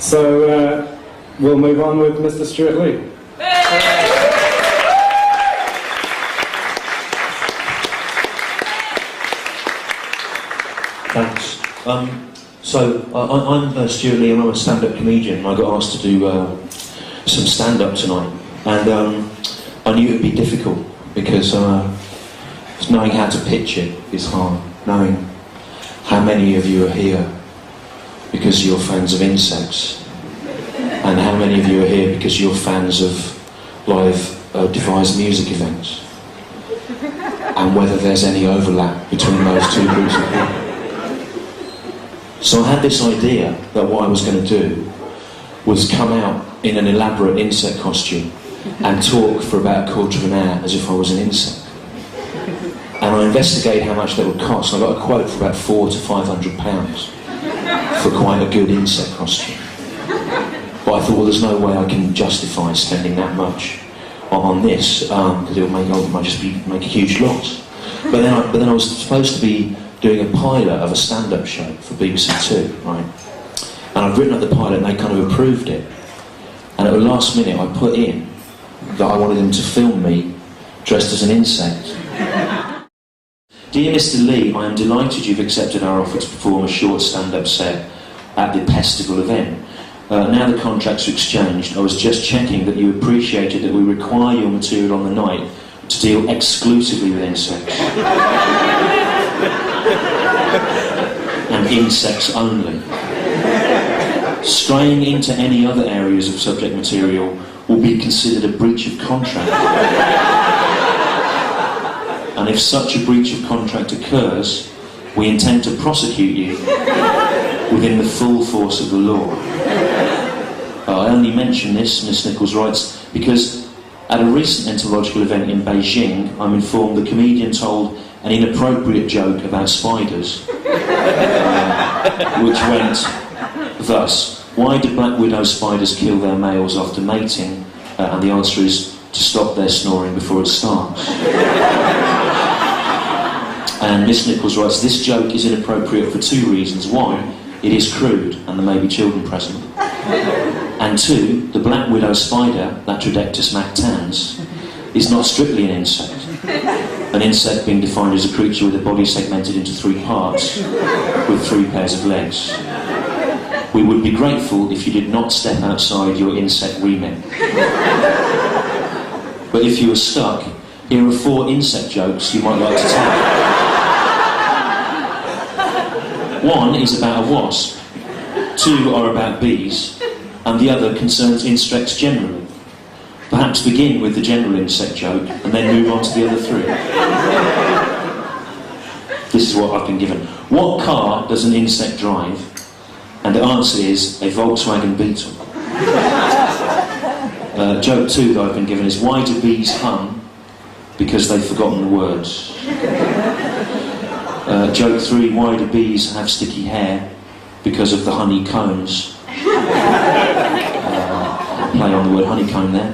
So we'll move on with Mr. Stewart Lee. Thanks. So I'm Stewart Lee and I'm a stand-up comedian. I got asked to do some stand-up tonight, and I knew it would be difficult because knowing how to pitch it is hard. Knowing how many of you are here because you're fans of insects, and how many of you are here because you're fans of live devised music events, and whether there's any overlap between those two groups of people. So I had this idea that what I was going to do was come out in an elaborate insect costume and talk for about a quarter of an hour as if I was an insect. And I investigated how much that would cost. I got a quote for about £400 to £500 for quite a good insect costume. But I thought, well, there's no way I can justify spending that much on this because it might just make a huge loss. But then I was supposed to be doing a pilot of a stand-up show for BBC Two, right? And I'd written up the pilot and they kind of approved it. And at the last minute I put in that I wanted them to film me dressed as an insect. Dear Mr. Lee, I am delighted you've accepted our offer to perform a short stand-up set at the Pestival event. Now the contracts are exchanged, I was just checking that you appreciated that we require your material on the night to deal exclusively with insects. And insects only. Straying into any other areas of subject material will be considered a breach of contract. And if such a breach of contract occurs, we intend to prosecute you within the full force of the law. I only mention this, Miss Nichols writes, because at a recent entomological event in Beijing, I'm informed the comedian told an inappropriate joke about spiders, which went thus: why do black widow spiders kill their males after mating? And the answer is to stop their snoring before it starts. And Miss Nichols writes, this joke is inappropriate for two reasons. One, it is crude and there may be children present. And two, the black widow spider, Latrodectus mactans, is not strictly an insect. An insect being defined as a creature with a body segmented into three parts, with 3 pairs of legs. We would be grateful if you did not step outside your insect remit. But if you are stuck, here are 4 insect jokes you might like to tell. 1 is about a wasp, 2 are about bees, and the other concerns insects generally. Perhaps begin with the general insect joke and then move on to the other 3. This is what I've been given. What car does an insect drive? And the answer is a Volkswagen Beetle. Joke 2 that I've been given is, why do bees hum? Because they've forgotten the words. Joke 3, why do bees have sticky hair? Because of the honeycombs. Play on the word honeycomb there.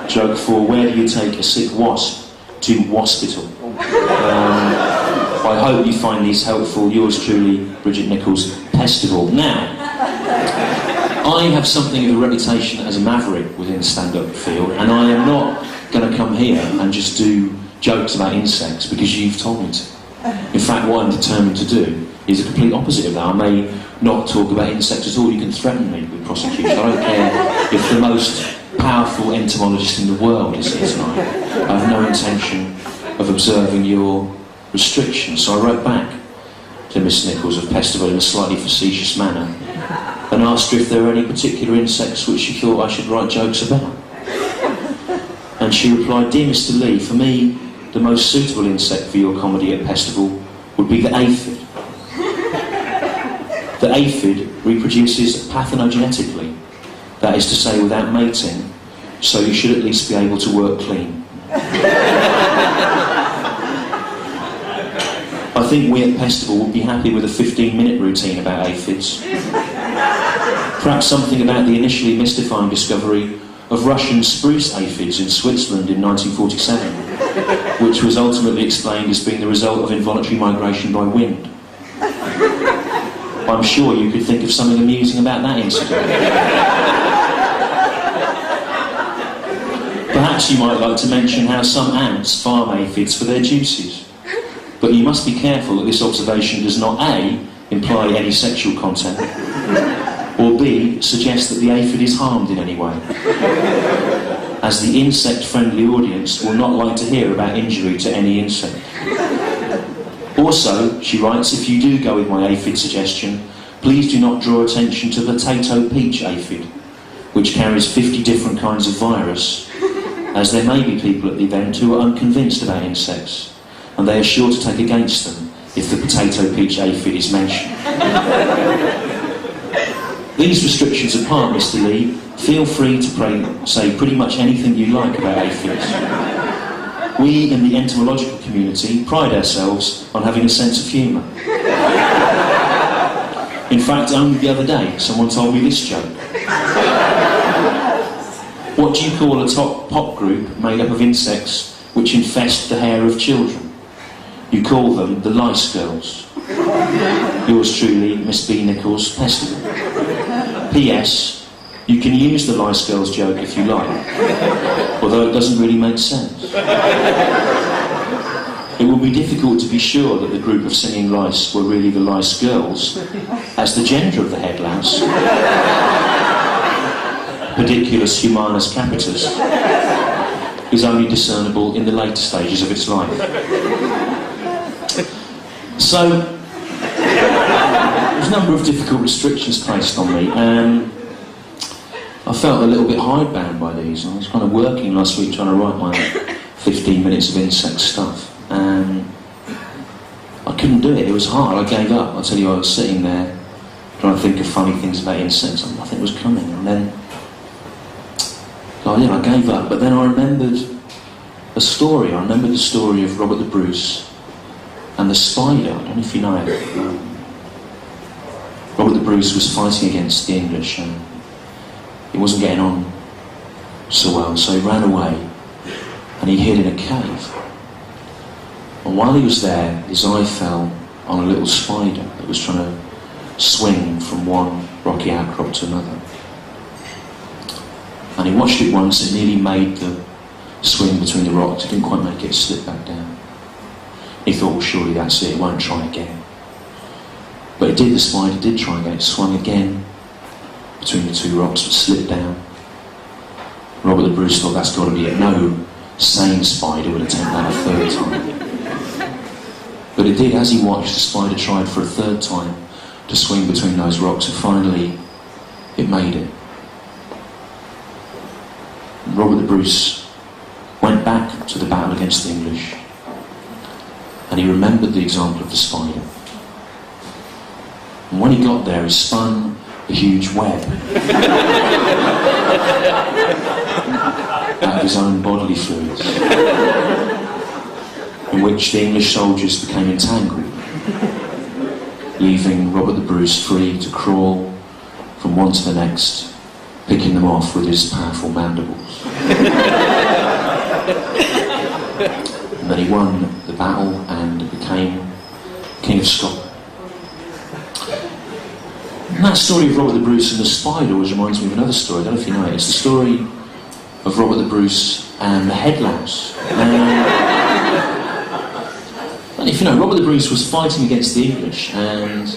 Joke 4, where do you take a sick wasp? To waspital. I hope you find these helpful. Yours truly, Bridget Nichols, Pestival. Now, I have something of a reputation as a maverick within the stand-up field, and I am not going to come here and just do jokes about insects because you've told me to. In fact, what I'm determined to do is the complete opposite of that. I may not talk about insects at all. You can threaten me with prosecution. I don't care if the most powerful entomologist in the world is here tonight. I have no intention of observing your restrictions. So I wrote back to Miss Nichols of Pestival in a slightly facetious manner and asked her if there were any particular insects which she thought I should write jokes about. And she replied, dear Mr. Lee, for me, the most suitable insect for your comedy at Pestival would be the aphid. The aphid reproduces parthenogenetically, that is to say without mating, so you should at least be able to work clean. I think we at Pestival would be happy with a 15-minute routine about aphids. Perhaps something about the initially mystifying discovery of Russian spruce aphids in Switzerland in 1947, which was ultimately explained as being the result of involuntary migration by wind. I'm sure you could think of something amusing about that incident. Perhaps you might like to mention how some ants farm aphids for their juices. But you must be careful that this observation does not A, imply any sexual content, or B, suggest that the aphid is harmed in any way, as the insect-friendly audience will not like to hear about injury to any insect. Also, she writes, if you do go with my aphid suggestion, please do not draw attention to the potato peach aphid, which carries 50 different kinds of virus, as there may be people at the event who are unconvinced about insects, and they are sure to take against them if the potato peach aphid is mentioned. These restrictions apart, Mr. Lee, feel free to say pretty much anything you like about aphids. We in the entomological community pride ourselves on having a sense of humour. In fact, only the other day, someone told me this joke. What do you call a top pop group made up of insects which infest the hair of children? You call them the Lice Girls. Yours truly, Miss B. Nichols, Pestival. P.S. You can use the Lice Girls joke if you like, although it doesn't really make sense. It will be difficult to be sure that the group of singing lice were really the Lice Girls, as the gender of the head louse, Pediculus humanus capitis, is only discernible in the later stages of its life. So, there's a number of difficult restrictions placed on me, and I felt a little bit hidebound by these. I was kind of working last week trying to write my 15 minutes of insect stuff, and I couldn't do it. It was hard. I gave up. I tell you, I was sitting there trying to think of funny things about insects, and nothing was coming. And then I gave up. But then I remembered a story. I remembered the story of Robert the Bruce and the spider. I don't know if you know it. Robert the Bruce was fighting against the English, and he wasn't getting on so well, so he ran away and he hid in a cave. And while he was there, his eye fell on a little spider that was trying to swing from one rocky outcrop to another. And he watched it once. It nearly made the swing between the rocks. It didn't quite make it, slip back down. He thought, well, surely that's it, it won't try again. But it did. The spider did try again. It swung again between the two rocks, but slipped down. Robert the Bruce thought, that's got to be it. No sane spider would attempt that a third time. But it did. As he watched, the spider tried for a third time to swing between those rocks, and finally it made it. And Robert the Bruce went back to the battle against the English, and he remembered the example of the spider. And when he got there, he spun a huge web out of his own bodily fluids, in which the English soldiers became entangled, leaving Robert the Bruce free to crawl from one to the next, picking them off with his powerful mandibles. And then he won the battle and became King of Scotland. And that story of Robert the Bruce and the spider always reminds me of another story. I don't know if you know it. It's the story of Robert the Bruce and the head louse. And if you know, Robert the Bruce was fighting against the English and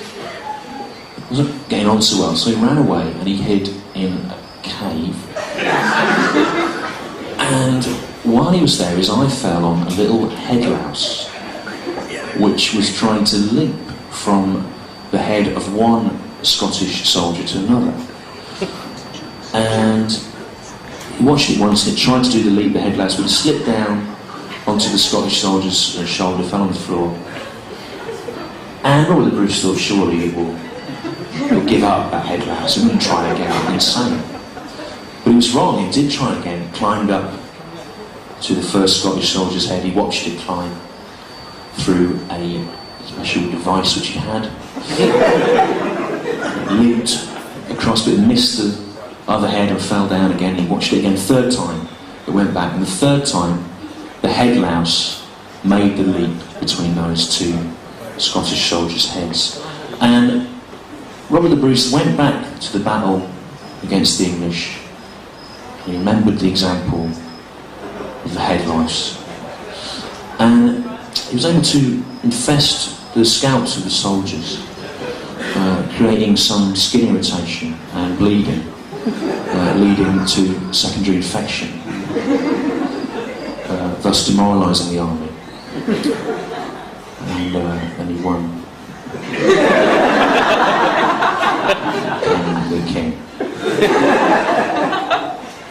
wasn't getting on so well, so he ran away and he hid in a cave. And while he was there, his eye fell on a little head louse, which was trying to leap from the head of one Scottish soldier to another. And he watched it once, and it tried to do the leap, the head louse, but it slipped down onto the Scottish soldier's shoulder, fell on the floor. And Robert the Bruce thought, surely he will give up that head louse and wouldn't try again. I'm insane. But he was wrong. He did try again. Climbed up to the first Scottish soldier's head. He watched it climb through a special device which he had. Leaped across, but it missed the other head and fell down again. He watched it again. Third time, it went back, and the third time, the head louse made the leap between those two Scottish soldiers' heads. And Robert the Bruce went back to the battle against the English. He remembered the example of the head lice. And he was able to infest the scalps of the soldiers, creating some skin irritation and bleeding, leading to secondary infection, thus demoralising the army. And he won. And the king.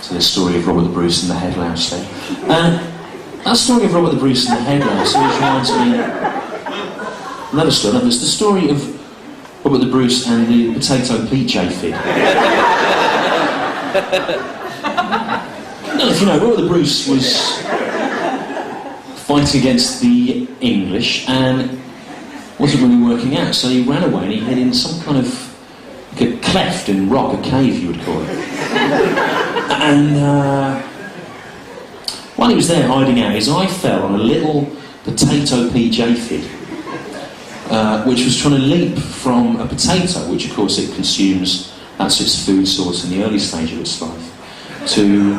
So the story of Robert the Bruce and the head louse there. That story of Robert the Bruce and the head louse always reminds me another story. There's the story of Robert the Bruce and the potato peach aphid. Now, if you know, Robert the Bruce was fighting against the English and wasn't really working out, so he ran away and he hid in some kind of like a cleft in rock, a cave you would call it. And while he was there hiding out, his eye fell on a little potato peach aphid, which was trying to leap from a potato, which of course it consumes, that's its food source in the early stage of its life, to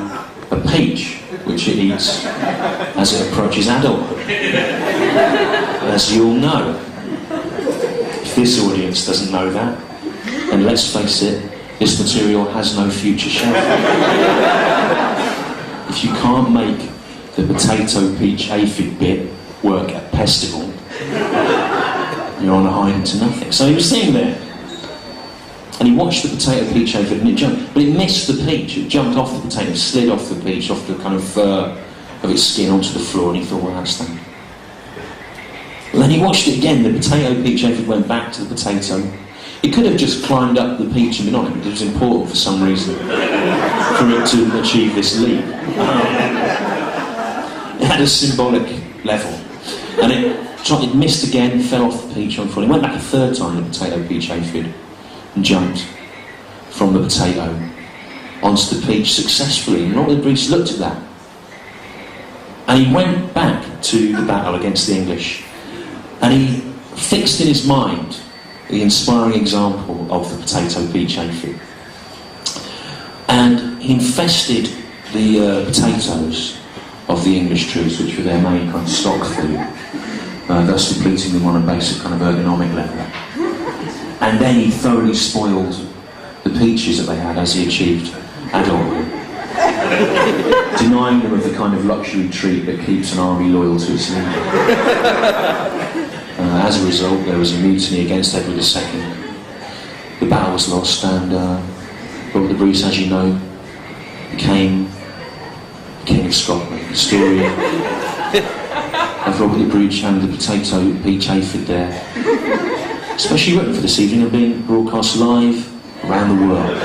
a peach, which it eats as it approaches adulthood. As you all know, if this audience doesn't know that, then let's face it, this material has no future shelf life. If you can't make the potato peach aphid bit work at Pestival, you're on a hide into nothing. So he was sitting there, and he watched the potato peach aphid, and it jumped, but it missed the peach. It jumped off the potato, slid off the peach, off the kind of fur of its skin onto the floor, and he thought, well, that's that. Well, then he watched it again. The potato peach aphid went back to the potato. It could have just climbed up the peach and been on it, but it was important for some reason for it to achieve this leap. It had a symbolic level, and it missed again, fell off the peach on the floor. It went back a third time, the potato peach aphid, and jumped from the potato onto the peach successfully. And Robert the Bruce looked at that, and he went back to the battle against the English, and he fixed in his mind the inspiring example of the potato peach aphid. And he infested the potatoes of the English troops, which were their main kind of stock food, thus depleting them on a basic kind of ergonomic level. And then he thoroughly spoiled the peaches that they had as he achieved adulthood, denying them of the kind of luxury treat that keeps an army loyal to its leader. As a result, there was a mutiny against Edward II. The battle was lost, and Robert the Bruce, as you know, became King of Scotland. The story of Robert the Bruce and the potato peach aphid there, especially written for this evening, are being broadcast live around the world.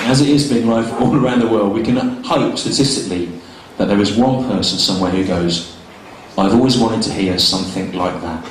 As it is being live all around the world, we can hope statistically that there is one person somewhere who goes, I've always wanted to hear something like that.